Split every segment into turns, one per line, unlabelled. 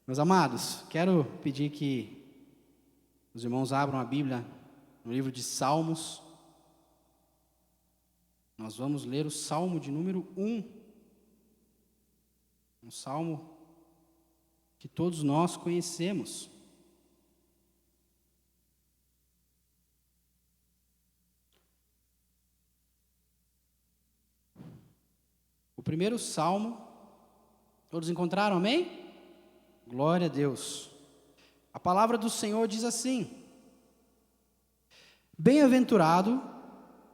Meus amados, quero pedir que os irmãos abram a Bíblia no livro de Salmos. Nós vamos ler o Salmo de número 1. Um salmo que todos nós conhecemos. O primeiro salmo, todos encontraram, amém? Glória a Deus. A palavra do Senhor diz assim: Bem-aventurado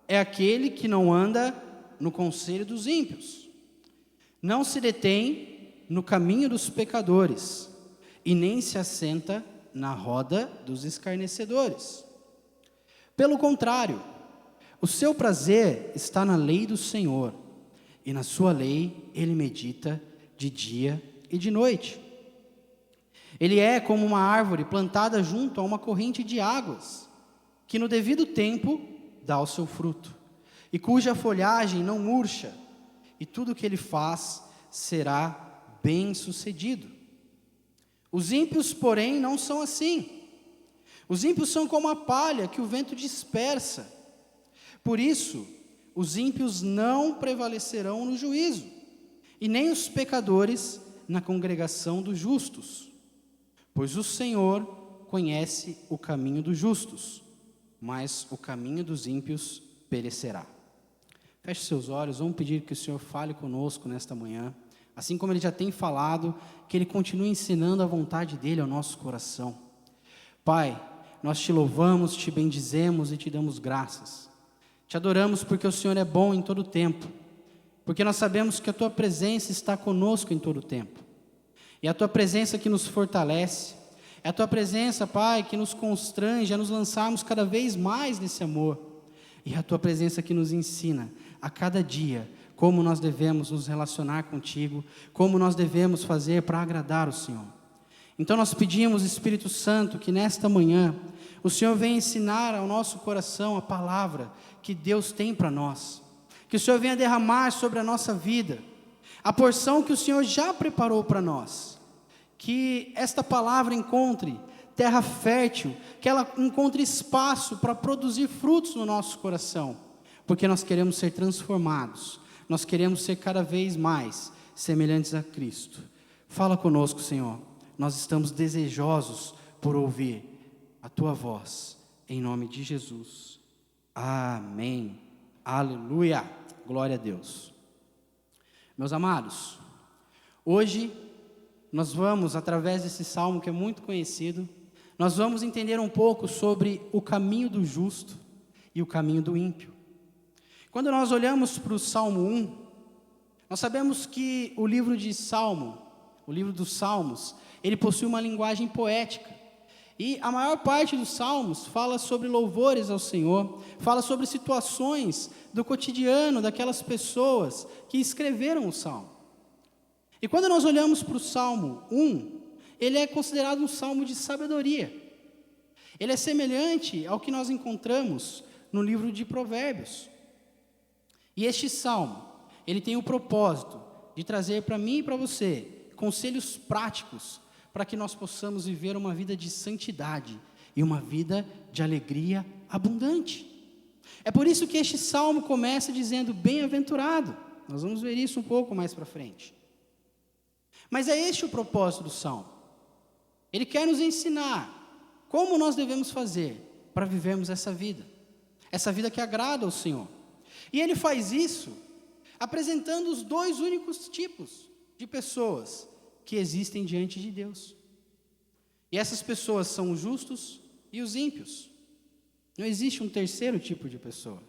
é aquele que não anda no conselho dos ímpios, não se detém no caminho dos pecadores, e nem se assenta na roda dos escarnecedores. Pelo contrário, o seu prazer está na lei do Senhor, e na sua lei ele medita de dia e de noite. Ele é como uma árvore plantada junto a uma corrente de águas, que no devido tempo dá o seu fruto, e cuja folhagem não murcha, e tudo o que ele faz será bem-sucedido. Os ímpios, porém, não são assim. Os ímpios são como a palha que o vento dispersa. Por isso, os ímpios não prevalecerão no juízo, e nem os pecadores na congregação dos justos. Pois o Senhor conhece o caminho dos justos, mas o caminho dos ímpios perecerá. Feche seus olhos, vamos pedir que o Senhor fale conosco nesta manhã, assim como Ele já tem falado, que Ele continue ensinando a vontade dEle ao nosso coração. Pai, nós te louvamos, te bendizemos e te damos graças. Te adoramos porque o Senhor é bom em todo o tempo, porque nós sabemos que a Tua presença está conosco em todo o tempo. E a Tua presença que nos fortalece, é a Tua presença, Pai, que nos constrange a nos lançarmos cada vez mais nesse amor. E é a Tua presença que nos ensina a cada dia como nós devemos nos relacionar contigo, como nós devemos fazer para agradar o Senhor. Então nós pedimos, Espírito Santo, que nesta manhã o Senhor venha ensinar ao nosso coração a palavra que Deus tem para nós. Que o Senhor venha derramar sobre a nossa vida a porção que o Senhor já preparou para nós. Que esta palavra encontre terra fértil, que ela encontre espaço para produzir frutos no nosso coração, porque nós queremos ser transformados, nós queremos ser cada vez mais semelhantes a Cristo. Fala conosco, Senhor, nós estamos desejosos por ouvir a Tua voz, em nome de Jesus, amém, aleluia, glória a Deus. Meus amados, hoje nós vamos, através desse salmo que é muito conhecido, nós vamos entender um pouco sobre o caminho do justo e o caminho do ímpio. Quando nós olhamos para o Salmo 1, nós sabemos que o livro de Salmo, o livro dos Salmos, ele possui uma linguagem poética. E a maior parte dos salmos fala sobre louvores ao Senhor, fala sobre situações do cotidiano daquelas pessoas que escreveram o salmo. E quando nós olhamos para o Salmo 1, ele é considerado um salmo de sabedoria. Ele é semelhante ao que nós encontramos no livro de Provérbios. E este salmo, ele tem o propósito de trazer para mim e para você conselhos práticos para que nós possamos viver uma vida de santidade e uma vida de alegria abundante. É por isso que este salmo começa dizendo bem-aventurado. Nós vamos ver isso um pouco mais para frente. Mas é este o propósito do salmo. Ele quer nos ensinar como nós devemos fazer para vivermos essa vida que agrada ao Senhor. E ele faz isso apresentando os dois únicos tipos de pessoas que existem diante de Deus. E essas pessoas são os justos e os ímpios. Não existe um terceiro tipo de pessoa,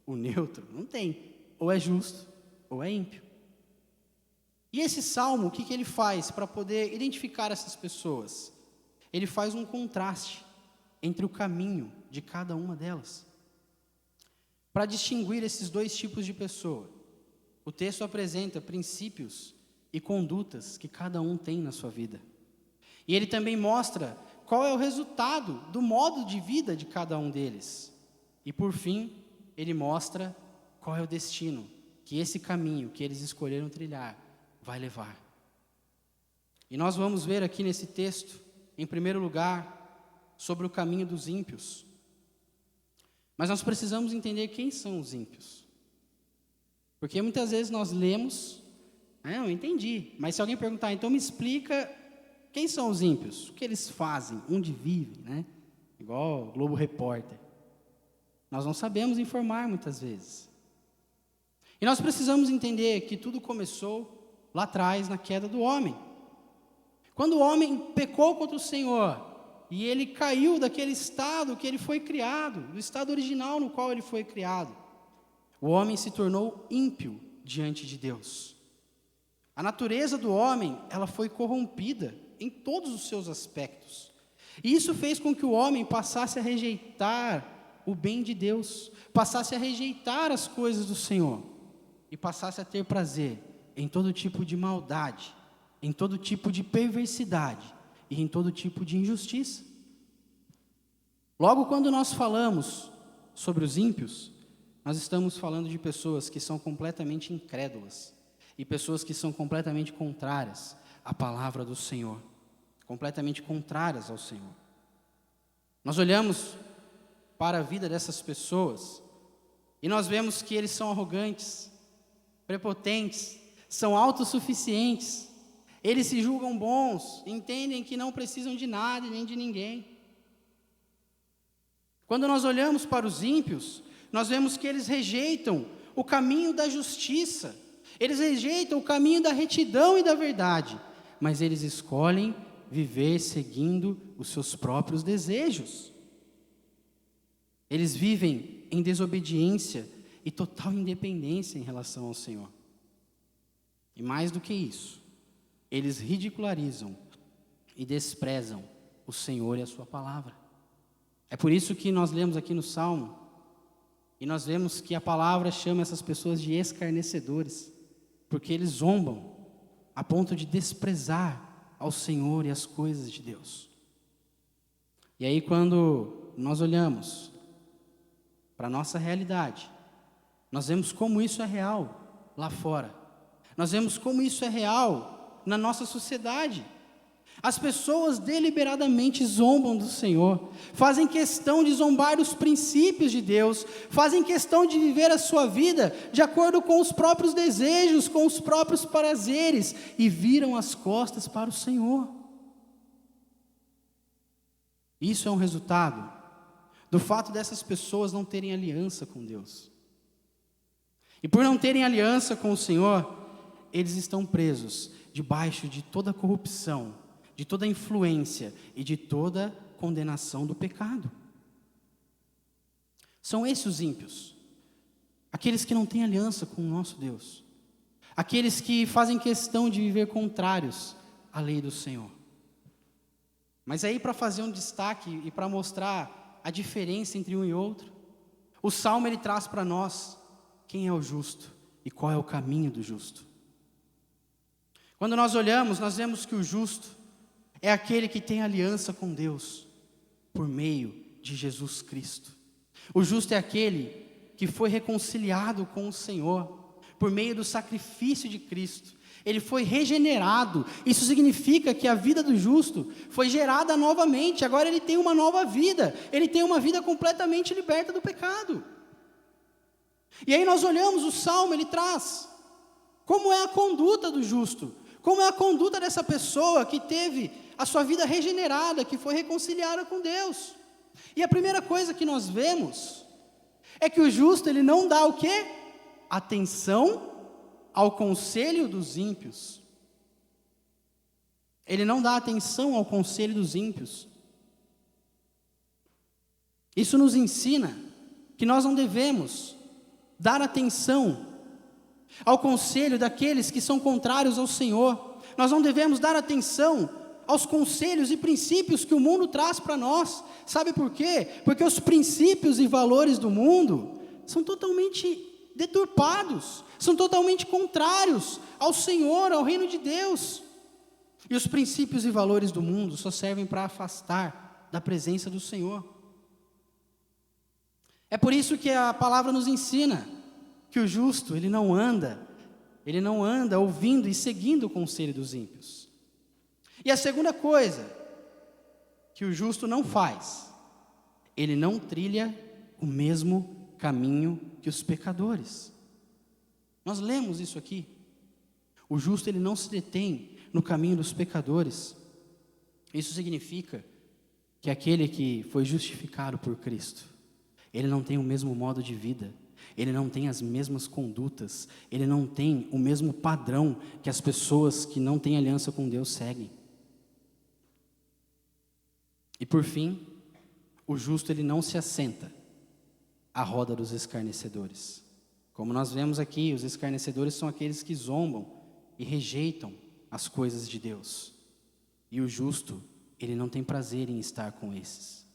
o neutro, não tem. Ou é justo ou é ímpio. E esse salmo, o que ele faz para poder identificar essas pessoas? Ele faz um contraste entre o caminho de cada uma delas. Para distinguir esses dois tipos de pessoa, o texto apresenta princípios e condutas que cada um tem na sua vida. E ele também mostra qual é o resultado do modo de vida de cada um deles. E por fim, ele mostra qual é o destino que esse caminho que eles escolheram trilhar vai levar. E nós vamos ver aqui nesse texto, em primeiro lugar, sobre o caminho dos ímpios. Mas nós precisamos entender quem são os ímpios. Porque muitas vezes nós lemos, eu entendi, mas se alguém perguntar, então me explica quem são os ímpios, o que eles fazem, onde vivem, né? Igual o Globo Repórter. Nós não sabemos informar muitas vezes. E nós precisamos entender que tudo começou lá atrás, na queda do homem. Quando o homem pecou contra o Senhor, e ele caiu daquele estado que ele foi criado, do estado original no qual ele foi criado, o homem se tornou ímpio diante de Deus. A natureza do homem, ela foi corrompida em todos os seus aspectos. E isso fez com que o homem passasse a rejeitar o bem de Deus, passasse a rejeitar as coisas do Senhor, e passasse a ter prazer em todo tipo de maldade, em todo tipo de perversidade e em todo tipo de injustiça. Logo, quando nós falamos sobre os ímpios, nós estamos falando de pessoas que são completamente incrédulas e pessoas que são completamente contrárias à palavra do Senhor, completamente contrárias ao Senhor. Nós olhamos para a vida dessas pessoas e nós vemos que eles são arrogantes, prepotentes, são autossuficientes, eles se julgam bons, entendem que não precisam de nada e nem de ninguém. Quando nós olhamos para os ímpios, nós vemos que eles rejeitam o caminho da justiça, eles rejeitam o caminho da retidão e da verdade, mas eles escolhem viver seguindo os seus próprios desejos. Eles vivem em desobediência e total independência em relação ao Senhor. E mais do que isso, eles ridicularizam e desprezam o Senhor e a sua palavra. É por isso que nós lemos aqui no Salmo, e nós vemos que a palavra chama essas pessoas de escarnecedores, porque eles zombam a ponto de desprezar ao Senhor e as coisas de Deus. E aí, quando nós olhamos para a nossa realidade, nós vemos como isso é real lá fora. Nós vemos como isso é real na nossa sociedade. As pessoas deliberadamente zombam do Senhor, fazem questão de zombar dos princípios de Deus, fazem questão de viver a sua vida de acordo com os próprios desejos, com os próprios prazeres, e viram as costas para o Senhor. Isso é um resultado do fato dessas pessoas não terem aliança com Deus. E por não terem aliança com o Senhor, eles estão presos debaixo de toda a corrupção, de toda a influência e de toda a condenação do pecado. São esses os ímpios, aqueles que não têm aliança com o nosso Deus, aqueles que fazem questão de viver contrários à lei do Senhor. Mas aí, para fazer um destaque e para mostrar a diferença entre um e outro, o Salmo ele traz para nós quem é o justo e qual é o caminho do justo. Quando nós olhamos, nós vemos que o justo é aquele que tem aliança com Deus por meio de Jesus Cristo. O justo é aquele que foi reconciliado com o Senhor por meio do sacrifício de Cristo. Ele foi regenerado. Isso significa que a vida do justo foi gerada novamente. Agora ele tem uma nova vida. Ele tem uma vida completamente liberta do pecado. E aí nós olhamos o Salmo, ele traz como é a conduta do justo, como é a conduta dessa pessoa que teve a sua vida regenerada, que foi reconciliada com Deus. E a primeira coisa que nós vemos é que o justo, ele não dá o quê? Atenção ao conselho dos ímpios. Ele não dá atenção ao conselho dos ímpios. Isso nos ensina que nós não devemos dar atenção ao conselho daqueles que são contrários ao Senhor. Nós não devemos dar atenção aos conselhos e princípios que o mundo traz para nós. Sabe por quê? Porque os princípios e valores do mundo são totalmente deturpados, são totalmente contrários ao Senhor, ao reino de Deus. E os princípios e valores do mundo só servem para afastar da presença do Senhor. É por isso que a palavra nos ensina que o justo, ele não anda ouvindo e seguindo o conselho dos ímpios. E a segunda coisa que o justo não faz, ele não trilha o mesmo caminho que os pecadores. Nós lemos isso aqui. O justo, ele não se detém no caminho dos pecadores. Isso significa que aquele que foi justificado por Cristo, ele não tem o mesmo modo de vida, ele não tem as mesmas condutas, ele não tem o mesmo padrão que as pessoas que não têm aliança com Deus seguem. E por fim, o justo, ele não se assenta à roda dos escarnecedores. Como nós vemos aqui, os escarnecedores são aqueles que zombam e rejeitam as coisas de Deus. E o justo, ele não tem prazer em estar com esses.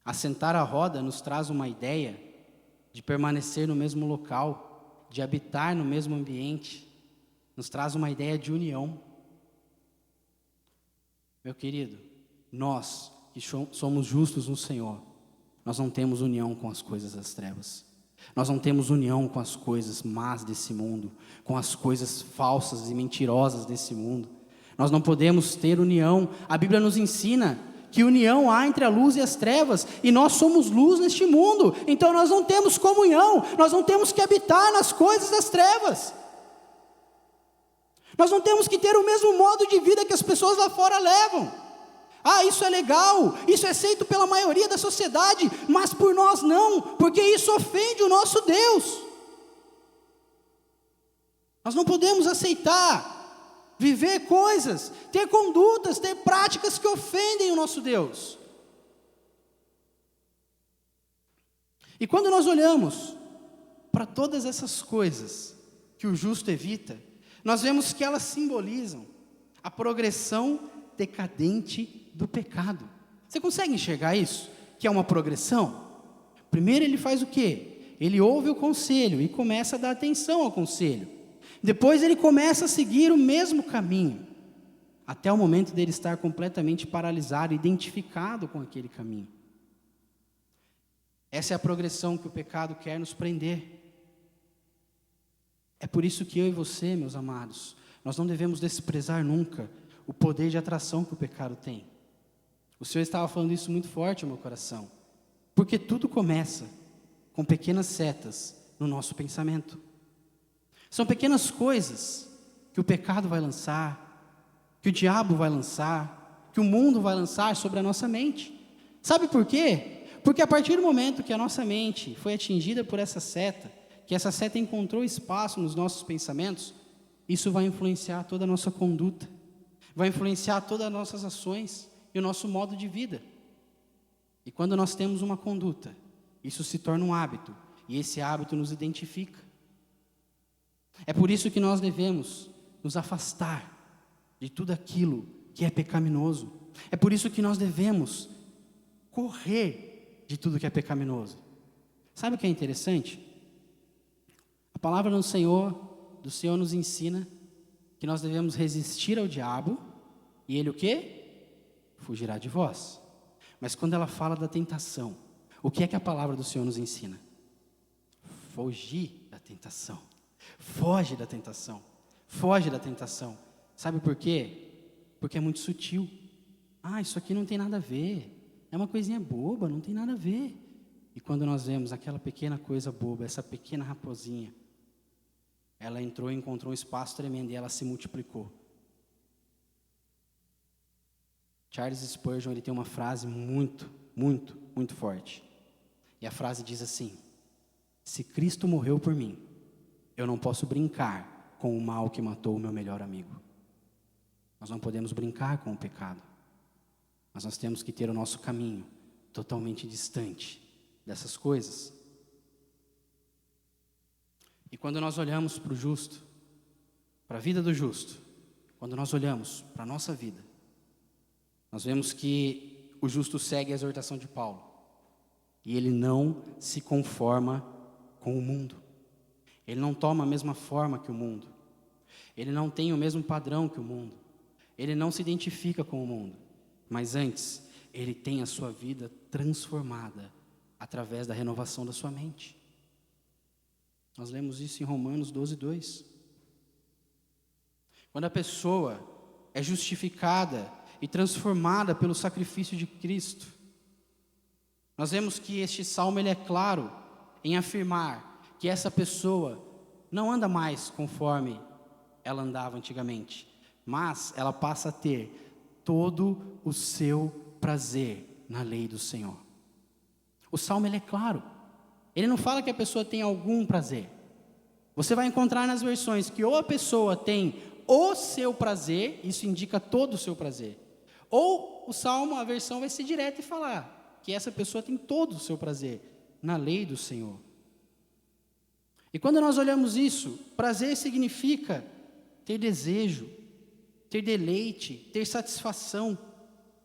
Assentar à roda nos traz uma ideia de permanecer no mesmo local, de habitar no mesmo ambiente, nos traz uma ideia de união. Meu querido, nós que somos justos no Senhor, nós não temos união com as coisas das trevas. Nós não temos união com as coisas más desse mundo, com as coisas falsas e mentirosas desse mundo. Nós não podemos ter união. A Bíblia nos ensina que união há entre a luz e as trevas, e nós somos luz neste mundo, então nós não temos comunhão, nós não temos que habitar nas coisas das trevas. Nós não temos que ter o mesmo modo de vida que as pessoas lá fora levam. Ah, isso é legal, isso é aceito pela maioria da sociedade, mas por nós não, porque isso ofende o nosso Deus. Nós não podemos aceitar, viver coisas, ter condutas, ter práticas que ofendem o nosso Deus. E quando nós olhamos para todas essas coisas que o justo evita, nós vemos que elas simbolizam a progressão decadente do pecado. Você consegue enxergar isso? Que é uma progressão? Primeiro ele faz o quê? Ele ouve o conselho e começa a dar atenção ao conselho. Depois ele começa a seguir o mesmo caminho, até o momento dele estar completamente paralisado, identificado com aquele caminho. Essa é a progressão que o pecado quer nos prender. É por isso que eu e você, meus amados, nós não devemos desprezar nunca o poder de atração que o pecado tem. O Senhor estava falando isso muito forte no meu coração, porque tudo começa com pequenas setas no nosso pensamento. São pequenas coisas que o pecado vai lançar, que o diabo vai lançar, que o mundo vai lançar sobre a nossa mente. Sabe por quê? Porque a partir do momento que a nossa mente foi atingida por essa seta, que essa seta encontrou espaço nos nossos pensamentos, isso vai influenciar toda a nossa conduta, vai influenciar todas as nossas ações e o nosso modo de vida. E quando nós temos uma conduta, isso se torna um hábito, e esse hábito nos identifica. É por isso que nós devemos nos afastar de tudo aquilo que é pecaminoso. É por isso que nós devemos correr de tudo que é pecaminoso. Sabe o que é interessante? A palavra do Senhor nos ensina que nós devemos resistir ao diabo, e ele o quê? Fugirá de vós. Mas quando ela fala da tentação, o que é que a palavra do Senhor nos ensina? Fugir da tentação. Foge da tentação. Foge da tentação. Sabe por quê? Porque é muito sutil. Ah, isso aqui não tem nada a ver. É uma coisinha boba, não tem nada a ver. E quando nós vemos aquela pequena coisa boba, essa pequena raposinha, ela entrou e encontrou um espaço tremendo e ela se multiplicou. Charles Spurgeon, ele tem uma frase muito, muito, muito forte. E a frase diz assim: se Cristo morreu por mim, eu não posso brincar com o mal que matou o meu melhor amigo. Nós não podemos brincar com o pecado, mas nós temos que ter o nosso caminho totalmente distante dessas coisas. E quando nós olhamos para o justo, para a vida do justo, quando nós olhamos para a nossa vida, nós vemos que o justo segue a exortação de Paulo, e ele não se conforma com o mundo, ele não toma a mesma forma que o mundo, ele não tem o mesmo padrão que o mundo, ele não se identifica com o mundo, mas antes, ele tem a sua vida transformada através da renovação da sua mente. Nós lemos isso em Romanos 12:2. Quando a pessoa é justificada e transformada pelo sacrifício de Cristo. Nós vemos que este salmo ele é claro em afirmar que essa pessoa não anda mais conforme ela andava antigamente, mas ela passa a ter todo o seu prazer na lei do Senhor. O salmo ele é claro, ele não fala que a pessoa tem algum prazer. Você vai encontrar nas versões que ou a pessoa tem o seu prazer, isso indica todo o seu prazer, ou o salmo, a versão vai ser direta e falar que essa pessoa tem todo o seu prazer na lei do Senhor. E quando nós olhamos isso, prazer significa ter desejo, ter deleite, ter satisfação,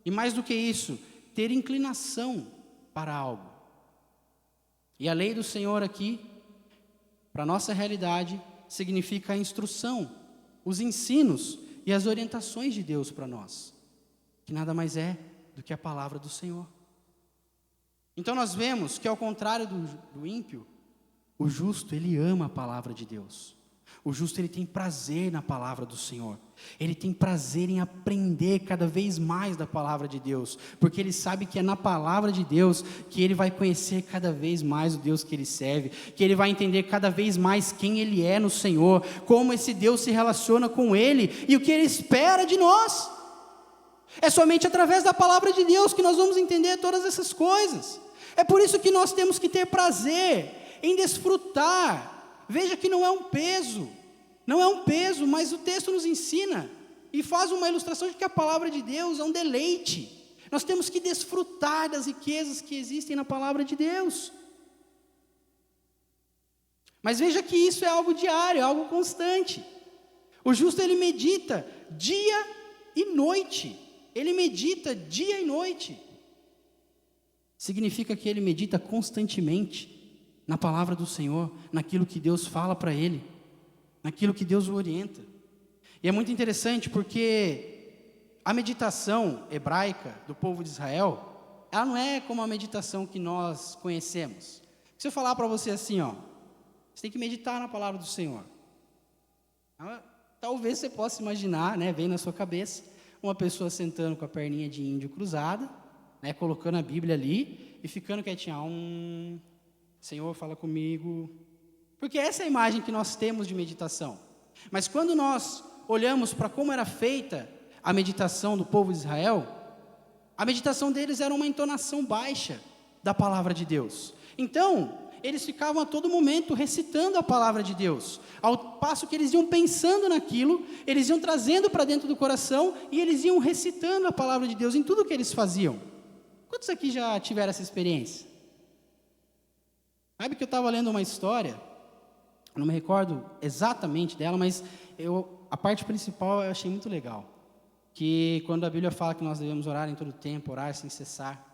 e mais do que isso, ter inclinação para algo. E a lei do Senhor aqui, para a nossa realidade, significa a instrução, os ensinos e as orientações de Deus para nós, que nada mais é do que a palavra do Senhor. Então nós vemos que ao contrário do ímpio, o justo, ele ama a palavra de Deus. O justo, ele tem prazer na palavra do Senhor. Ele tem prazer em aprender cada vez mais da palavra de Deus, porque ele sabe que é na palavra de Deus que ele vai conhecer cada vez mais o Deus que ele serve, que ele vai entender cada vez mais quem ele é no Senhor, como esse Deus se relaciona com ele e o que ele espera de nós. É somente através da palavra de Deus que nós vamos entender todas essas coisas. É por isso que nós temos que ter prazer em desfrutar. Veja que não é um peso, mas o texto nos ensina e faz uma ilustração de que a palavra de Deus é um deleite. Nós temos que desfrutar das riquezas que existem na palavra de Deus. Mas veja que isso é algo diário, é algo constante. O justo, ele medita dia e noite. Ele medita dia e noite. Significa que ele medita constantemente na palavra do Senhor, naquilo que Deus fala para ele, naquilo que Deus o orienta. E é muito interessante porque a meditação hebraica do povo de Israel, ela não é como a meditação que nós conhecemos. Se eu falar para você assim, você tem que meditar na palavra do Senhor. Talvez você possa imaginar, vem na sua cabeça, uma pessoa sentando com a perninha de índio cruzada, colocando a Bíblia ali e ficando quietinha. Senhor, fala comigo. Porque essa é a imagem que nós temos de meditação. Mas quando nós olhamos para como era feita a meditação do povo de Israel, a meditação deles era uma entonação baixa da palavra de Deus. Então, eles ficavam a todo momento recitando a palavra de Deus. Ao passo que eles iam pensando naquilo, eles iam trazendo para dentro do coração e eles iam recitando a palavra de Deus em tudo que eles faziam. Quantos aqui já tiveram essa experiência? Sabe que eu estava lendo uma história, eu não me recordo exatamente dela, mas a parte principal eu achei muito legal. Que quando a Bíblia fala que nós devemos orar em todo tempo, orar sem cessar.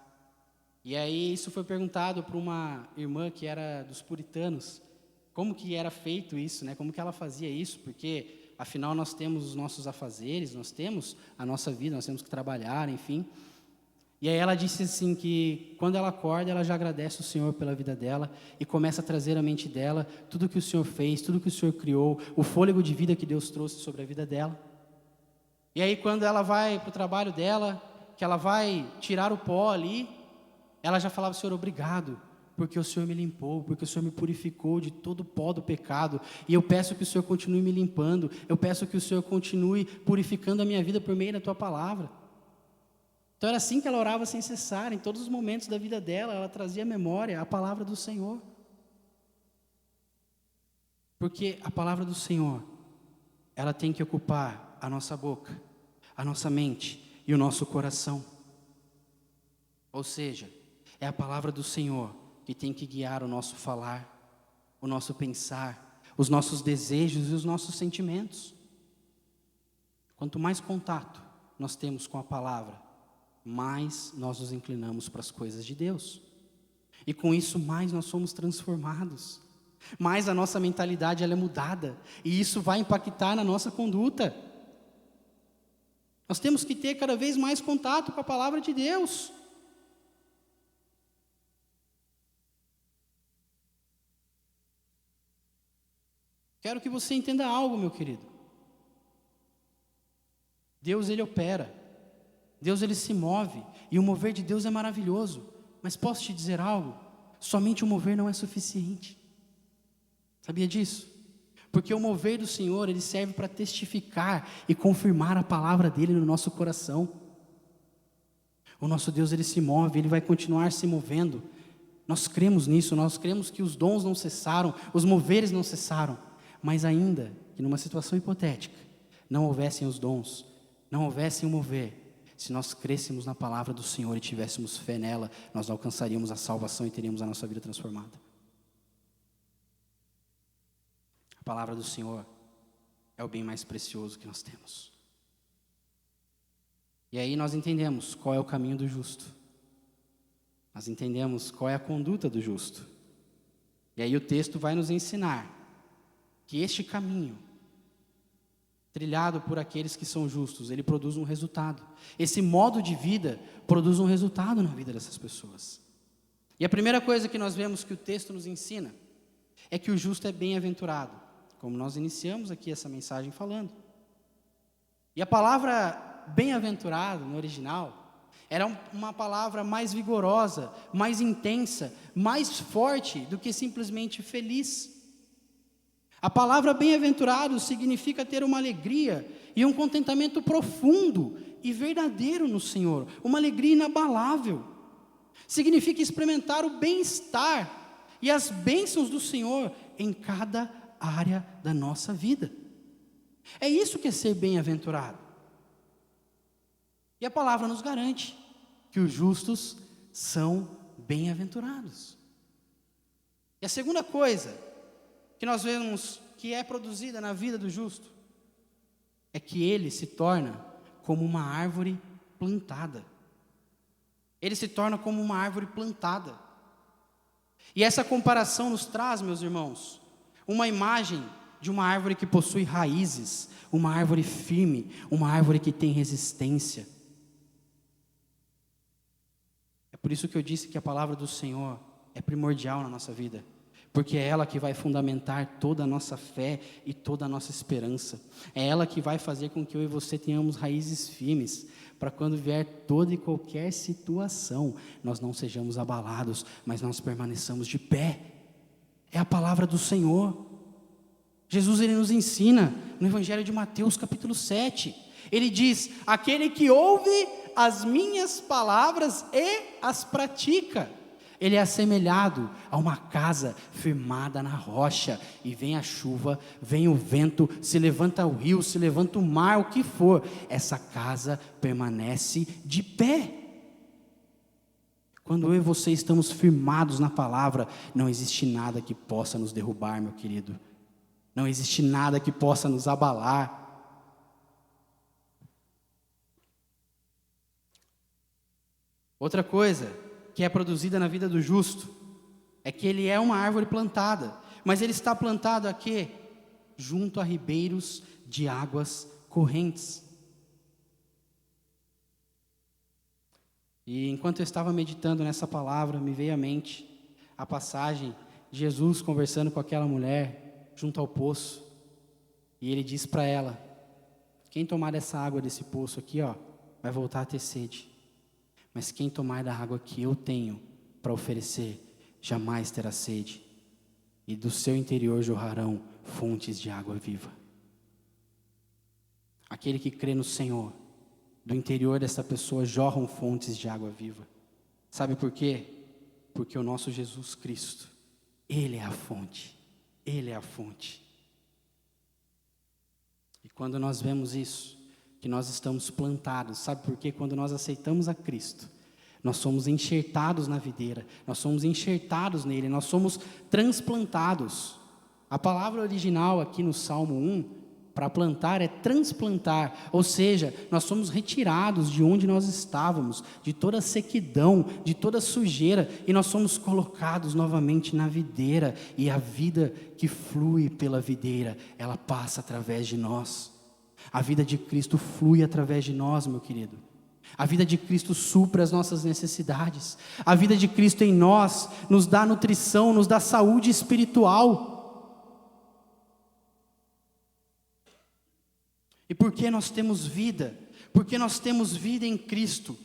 E aí isso foi perguntado para uma irmã que era dos puritanos, como que era feito isso, como que ela fazia isso, porque afinal nós temos os nossos afazeres, nós temos a nossa vida, nós temos que trabalhar, enfim. E aí ela disse assim que quando ela acorda, ela já agradece o Senhor pela vida dela e começa a trazer à mente dela tudo que o Senhor fez, tudo que o Senhor criou, o fôlego de vida que Deus trouxe sobre a vida dela. E aí quando ela vai para o trabalho dela, que ela vai tirar o pó ali, ela já falava: Senhor, obrigado, porque o Senhor me limpou, porque o Senhor me purificou de todo o pó do pecado, e eu peço que o Senhor continue me limpando, eu peço que o Senhor continue purificando a minha vida por meio da Tua palavra. Então era assim que ela orava sem cessar, em todos os momentos da vida dela, ela trazia à memória a palavra do Senhor. Porque a palavra do Senhor, ela tem que ocupar a nossa boca, a nossa mente e o nosso coração. Ou seja, é a palavra do Senhor que tem que guiar o nosso falar, o nosso pensar, os nossos desejos e os nossos sentimentos. Quanto mais contato nós temos com a palavra, mais nós nos inclinamos para as coisas de Deus. E com isso, mais nós somos transformados. Mais a nossa mentalidade ela é mudada. E isso vai impactar na nossa conduta. Nós temos que ter cada vez mais contato com a palavra de Deus. Quero que você entenda algo, meu querido. Deus, Ele opera. Deus, Ele se move. E o mover de Deus é maravilhoso. Mas posso te dizer algo? Somente o mover não é suficiente. Sabia disso? Porque o mover do Senhor, Ele serve para testificar e confirmar a palavra dEle no nosso coração. O nosso Deus, Ele se move, Ele vai continuar se movendo. Nós cremos nisso, nós cremos que os dons não cessaram, os moveres não cessaram. Mas ainda que numa situação hipotética, não houvessem os dons, não houvessem o mover, se nós crêssemos na palavra do Senhor e tivéssemos fé nela, nós alcançaríamos a salvação e teríamos a nossa vida transformada. A palavra do Senhor é o bem mais precioso que nós temos. E aí nós entendemos qual é o caminho do justo. Nós entendemos qual é a conduta do justo. E aí o texto vai nos ensinar que este caminho, trilhado por aqueles que são justos, ele produz um resultado. Esse modo de vida produz um resultado na vida dessas pessoas. E a primeira coisa que nós vemos que o texto nos ensina é que o justo é bem-aventurado, como nós iniciamos aqui essa mensagem falando. E a palavra bem-aventurado no original era uma palavra mais vigorosa, mais intensa, mais forte do que simplesmente feliz. A palavra bem-aventurado significa ter uma alegria e um contentamento profundo e verdadeiro no Senhor, uma alegria inabalável. Significa experimentar o bem-estar e as bênçãos do Senhor em cada área da nossa vida. É isso que é ser bem-aventurado. E a palavra nos garante que os justos são bem-aventurados. E a segunda coisa que nós vemos que é produzida na vida do justo é que ele se torna como uma árvore plantada. Ele se torna como uma árvore plantada. E essa comparação nos traz, meus irmãos, uma imagem de uma árvore que possui raízes, uma árvore firme, uma árvore que tem resistência. É por isso que eu disse que a palavra do Senhor é primordial na nossa vida, porque é ela que vai fundamentar toda a nossa fé e toda a nossa esperança. É ela que vai fazer com que eu e você tenhamos raízes firmes, para quando vier toda e qualquer situação, nós não sejamos abalados, mas nós permaneçamos de pé. É a palavra do Senhor. Jesus, ele nos ensina no Evangelho de Mateus capítulo 7, ele diz: aquele que ouve as minhas palavras e as pratica, ele é assemelhado a uma casa firmada na rocha, e vem a chuva, vem o vento, se levanta o rio, se levanta o mar, o que for, essa casa permanece de pé. Quando eu e você estamos firmados na palavra, não existe nada que possa nos derrubar, meu querido. Não existe nada que possa nos abalar. Outra coisa que é produzida na vida do justo é que ele é uma árvore plantada, mas ele está plantado aqui, junto a ribeiros de águas correntes. E enquanto eu estava meditando nessa palavra, me veio à mente a passagem de Jesus conversando com aquela mulher junto ao poço, e ele diz para ela: quem tomar dessa água desse poço aqui, ó, vai voltar a ter sede, mas quem tomar da água que eu tenho para oferecer, jamais terá sede, e do seu interior jorrarão fontes de água viva. Aquele que crê no Senhor, do interior dessa pessoa jorram fontes de água viva. Sabe por quê? Porque o nosso Jesus Cristo, Ele é a fonte. Ele é a fonte. E quando nós vemos isso, que nós estamos plantados, sabe por quê? Quando nós aceitamos a Cristo, nós somos enxertados na videira, nós somos enxertados nele, nós somos transplantados. A palavra original aqui no Salmo 1, para plantar, é transplantar, ou seja, nós somos retirados de onde nós estávamos, de toda sequidão, de toda sujeira, e nós somos colocados novamente na videira, e a vida que flui pela videira, ela passa através de nós. A vida de Cristo flui através de nós, meu querido. A vida de Cristo supre as nossas necessidades. A vida de Cristo em nós nos dá nutrição, nos dá saúde espiritual. E porque nós temos vida, porque nós temos vida em Cristo.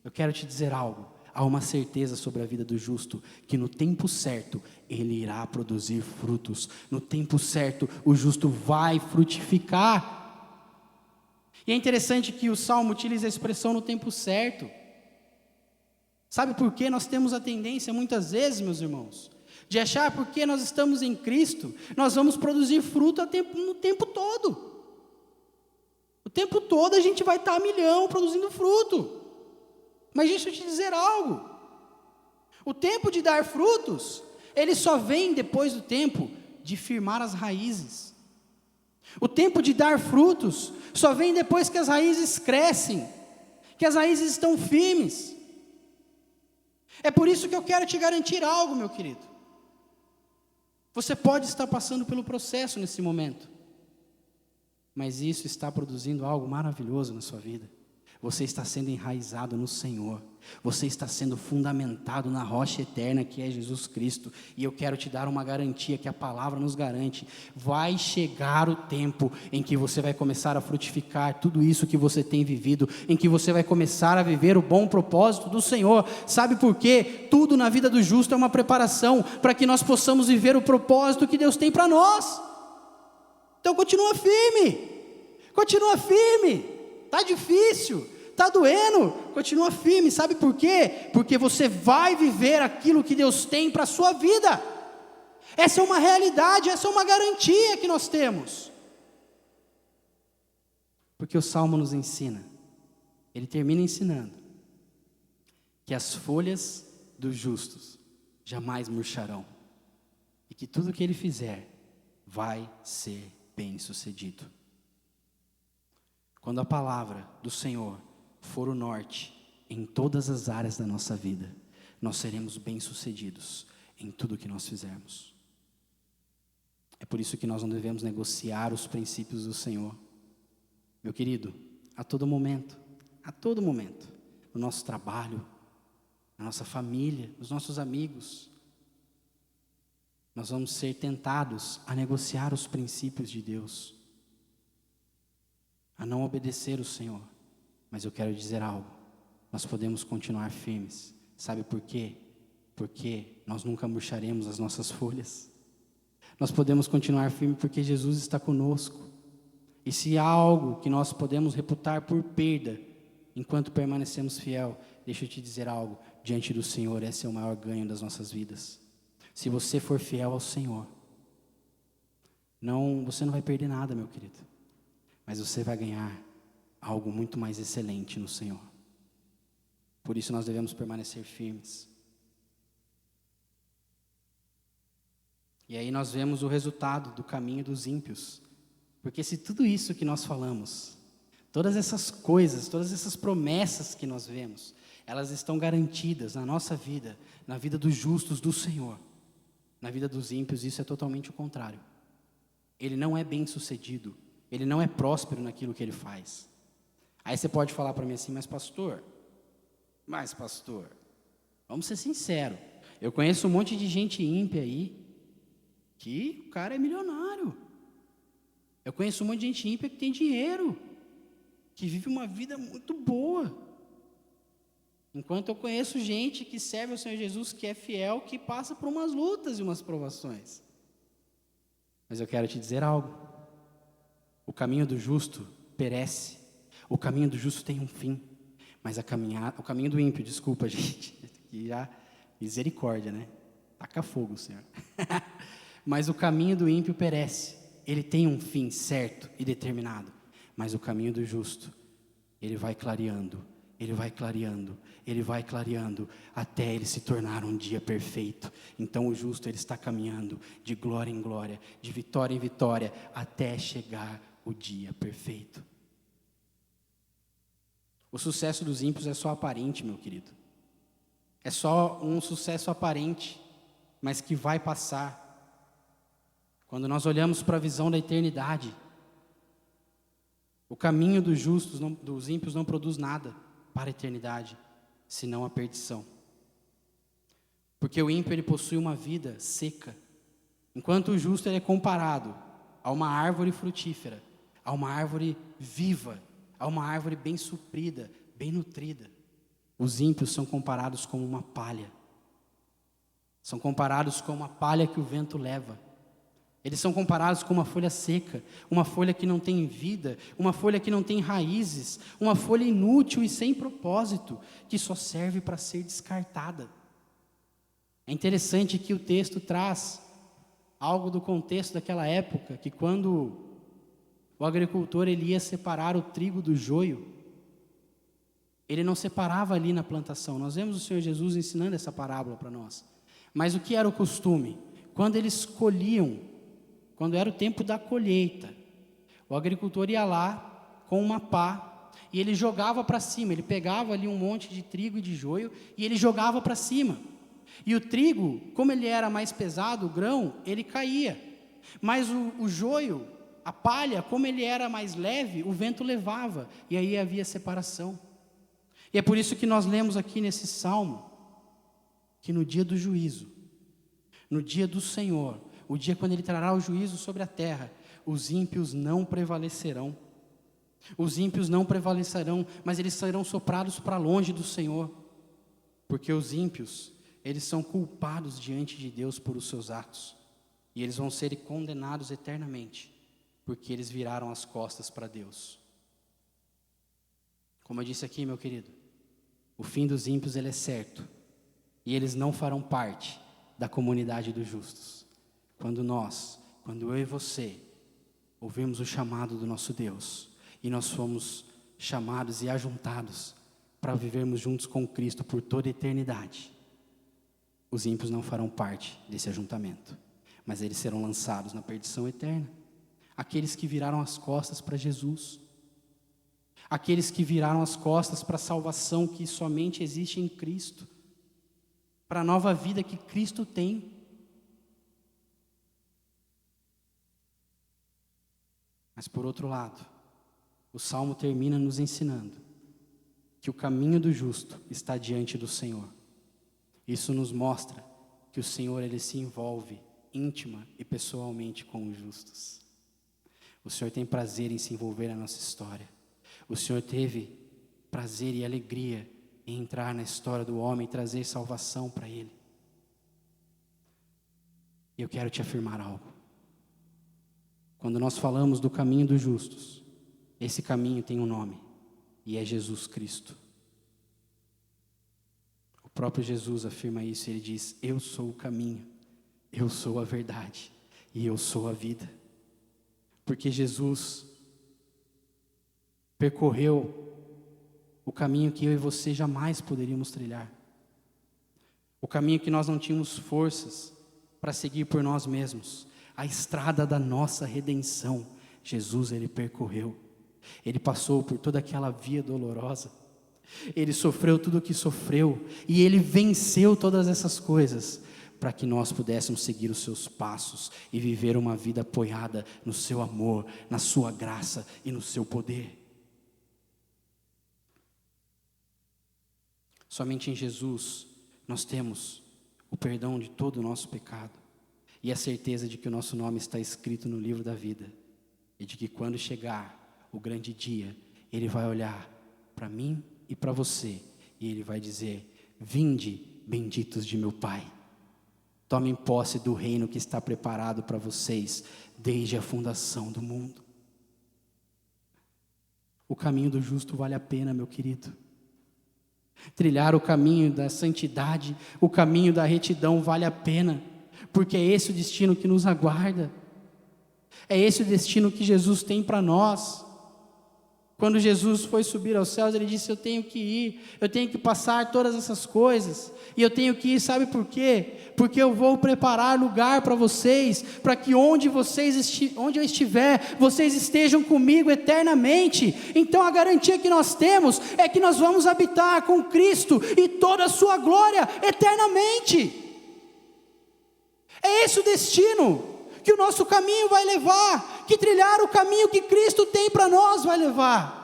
Eu quero te dizer algo, há uma certeza sobre a vida do justo, que no tempo certo, ele irá produzir frutos, no tempo certo, o justo vai frutificar. E é interessante que o Salmo utiliza a expressão no tempo certo. Sabe por que nós temos a tendência, muitas vezes, meus irmãos, de achar porque nós estamos em Cristo, nós vamos produzir fruto no tempo todo. O tempo todo a gente vai estar a milhão produzindo fruto. Mas deixa eu te dizer algo. O tempo de dar frutos, ele só vem depois do tempo de firmar as raízes. O tempo de dar frutos só vem depois que as raízes crescem, que as raízes estão firmes. É por isso que eu quero te garantir algo, meu querido. Você pode estar passando pelo processo nesse momento, mas isso está produzindo algo maravilhoso na sua vida. Você está sendo enraizado no Senhor, você está sendo fundamentado na rocha eterna que é Jesus Cristo, e eu quero te dar uma garantia que a palavra nos garante: vai chegar o tempo em que você vai começar a frutificar tudo isso que você tem vivido, em que você vai começar a viver o bom propósito do Senhor. Sabe por quê? Tudo na vida do justo é uma preparação para que nós possamos viver o propósito que Deus tem para nós. Então continua firme, está difícil, está doendo, continua firme. Sabe por quê? Porque você vai viver aquilo que Deus tem para a sua vida. Essa é uma realidade, essa é uma garantia que nós temos. Porque o Salmo nos ensina, ele termina ensinando, que as folhas dos justos jamais murcharão, e que tudo que ele fizer vai ser bem-sucedido. Quando a palavra do Senhor for o norte em todas as áreas da nossa vida, nós seremos bem-sucedidos em tudo que nós fizermos. É por isso que nós não devemos negociar os princípios do Senhor. Meu querido, a todo momento, no nosso trabalho, na nossa família, nos nossos amigos, nós vamos ser tentados a negociar os princípios de Deus, a não obedecer o Senhor. Mas eu quero dizer algo, nós podemos continuar firmes. Sabe por quê? Porque nós nunca murcharemos as nossas folhas. Nós podemos continuar firmes porque Jesus está conosco. E se há algo que nós podemos reputar por perda, enquanto permanecemos fiel, deixa eu te dizer algo, diante do Senhor, esse é o maior ganho das nossas vidas. Se você for fiel ao Senhor, você não vai perder nada, meu querido, mas você vai ganhar algo muito mais excelente no Senhor. Por isso nós devemos permanecer firmes. E aí nós vemos o resultado do caminho dos ímpios. Porque se tudo isso que nós falamos, todas essas coisas, todas essas promessas que nós vemos, elas estão garantidas na nossa vida, na vida dos justos do Senhor. Na vida dos ímpios isso é totalmente o contrário. Ele não é bem-sucedido, ele não é próspero naquilo que ele faz. Aí você pode falar para mim assim, mas pastor, vamos ser sinceros, eu conheço um monte de gente ímpia aí, que o cara é milionário. Eu conheço um monte de gente ímpia que tem dinheiro, que vive uma vida muito boa. Enquanto eu conheço gente que serve ao Senhor Jesus, que é fiel, que passa por umas lutas e umas provações. Mas eu quero te dizer algo. O caminho do justo perece. O caminho do justo tem um fim. Mas o caminho do ímpio, desculpa, gente, que já, misericórdia, né? Taca fogo, Senhor. Mas o caminho do ímpio perece. Ele tem um fim certo e determinado. Mas o caminho do justo, ele vai clareando, até ele se tornar um dia perfeito. Então o justo, ele está caminhando de glória em glória, de vitória em vitória, até chegar o dia perfeito. O sucesso dos ímpios é só aparente, meu querido. É só um sucesso aparente, mas que vai passar. Quando nós olhamos para a visão da eternidade, o caminho dos justos, dos ímpios, não produz nada para a eternidade, senão a perdição. Porque o ímpio, ele possui uma vida seca, enquanto o justo, ele é comparado a uma árvore frutífera, a uma árvore viva, a uma árvore bem suprida, bem nutrida. Os ímpios são comparados como uma palha. São comparados com uma palha que o vento leva. Eles são comparados com uma folha seca, uma folha que não tem vida, uma folha que não tem raízes, uma folha inútil e sem propósito, que só serve para ser descartada. É interessante que o texto traz algo do contexto daquela época, que quando o agricultor ele ia separar o trigo do joio, ele não separava ali na plantação. Nós vemos o Senhor Jesus ensinando essa parábola para nós. Mas o que era o costume? Quando eles colhiam, quando era o tempo da colheita, o agricultor ia lá com uma pá e ele jogava para cima. Ele pegava ali um monte de trigo e de joio e ele jogava para cima. E o trigo, como ele era mais pesado, o grão, ele caía. Mas o joio, a palha, como ele era mais leve, o vento levava. E aí havia separação. E é por isso que nós lemos aqui nesse salmo, que no dia do juízo, no dia do Senhor, o dia quando Ele trará o juízo sobre a terra, os ímpios não prevalecerão. Os ímpios não prevalecerão, mas eles serão soprados para longe do Senhor. Porque os ímpios, eles são culpados diante de Deus por os seus atos. E eles vão ser condenados eternamente, porque eles viraram as costas para Deus. Como eu disse aqui, meu querido, o fim dos ímpios ele é certo. E eles não farão parte da comunidade dos justos. Quando eu e você, ouvimos o chamado do nosso Deus, e nós fomos chamados e ajuntados para vivermos juntos com Cristo por toda a eternidade, os ímpios não farão parte desse ajuntamento, mas eles serão lançados na perdição eterna. Aqueles que viraram as costas para Jesus, aqueles que viraram as costas para a salvação que somente existe em Cristo, para a nova vida que Cristo tem. Mas por outro lado, o Salmo termina nos ensinando que o caminho do justo está diante do Senhor. Isso nos mostra que o Senhor ele se envolve íntima e pessoalmente com os justos. O Senhor tem prazer em se envolver na nossa história. O Senhor teve prazer e alegria em entrar na história do homem e trazer salvação para ele. E eu quero te afirmar algo. Quando nós falamos do caminho dos justos, esse caminho tem um nome, e é Jesus Cristo. O próprio Jesus afirma isso, ele diz: eu sou o caminho, eu sou a verdade, e eu sou a vida. Porque Jesus percorreu o caminho que eu e você jamais poderíamos trilhar. O caminho que nós não tínhamos forças para seguir por nós mesmos. A estrada da nossa redenção, Jesus ele percorreu. Ele passou por toda aquela via dolorosa. Ele sofreu tudo o que sofreu. E ele venceu todas essas coisas para que nós pudéssemos seguir os seus passos e viver uma vida apoiada no seu amor, na sua graça e no seu poder. Somente em Jesus nós temos o perdão de todo o nosso pecado e a certeza de que o nosso nome está escrito no livro da vida e de que quando chegar o grande dia, Ele vai olhar para mim e para você e Ele vai dizer: vinde, benditos de meu Pai, tomem posse do reino que está preparado para vocês desde a fundação do mundo. O caminho do justo vale a pena, meu querido. Trilhar o caminho da santidade, o caminho da retidão vale a pena, porque é esse o destino que nos aguarda, é esse o destino que Jesus tem para nós. Quando Jesus foi subir aos céus, Ele disse: eu tenho que ir, eu tenho que passar todas essas coisas, e eu tenho que ir, sabe por quê? Porque eu vou preparar lugar para vocês, para que onde eu estiver, vocês estejam comigo eternamente. Então a garantia que nós temos é que nós vamos habitar com Cristo e toda a sua glória eternamente. É esse o destino que o nosso caminho vai levar, que trilhar o caminho que Cristo tem para nós vai levar.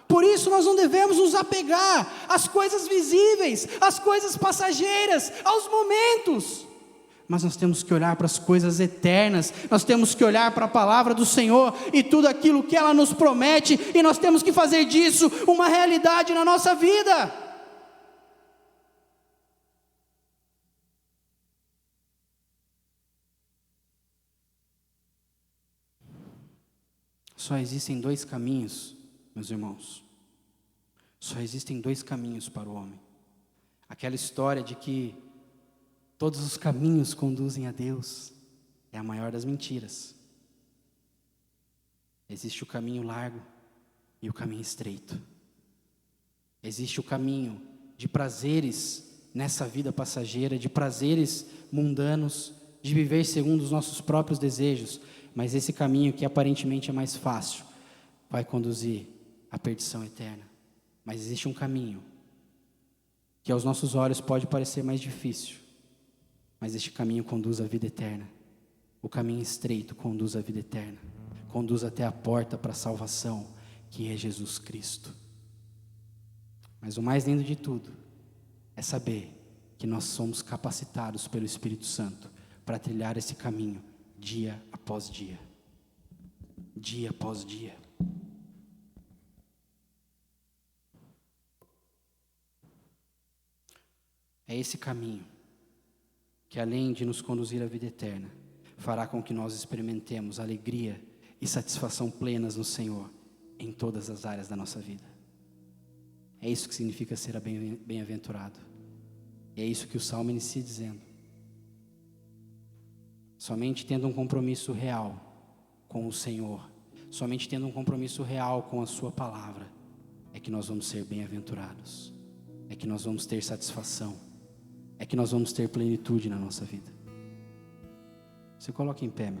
Por isso nós não devemos nos apegar às coisas visíveis, às coisas passageiras, aos momentos, mas nós temos que olhar para as coisas eternas, nós temos que olhar para a palavra do Senhor e tudo aquilo que ela nos promete, e nós temos que fazer disso uma realidade na nossa vida. Só existem dois caminhos, meus irmãos. Só existem dois caminhos para o homem. Aquela história de que todos os caminhos conduzem a Deus é a maior das mentiras. Existe o caminho largo e o caminho estreito. Existe o caminho de prazeres nessa vida passageira, de prazeres mundanos, de viver segundo os nossos próprios desejos, mas esse caminho que aparentemente é mais fácil, vai conduzir à perdição eterna. Mas existe um caminho que aos nossos olhos pode parecer mais difícil, mas este caminho conduz à vida eterna. O caminho estreito conduz à vida eterna, conduz até a porta para a salvação, que é Jesus Cristo. Mas o mais lindo de tudo é saber que nós somos capacitados pelo Espírito Santo para trilhar esse caminho dia após dia, dia após dia. É esse caminho que, além de nos conduzir à vida eterna, fará com que nós experimentemos alegria e satisfação plenas no Senhor em todas as áreas da nossa vida. É isso que significa ser bem-aventurado. E é isso que o Salmo inicia dizendo. Somente tendo um compromisso real com o Senhor, somente tendo um compromisso real com a sua palavra, é que nós vamos ser bem-aventurados, é que nós vamos ter satisfação, é que nós vamos ter plenitude na nossa vida. Se coloque em pé, meu querido.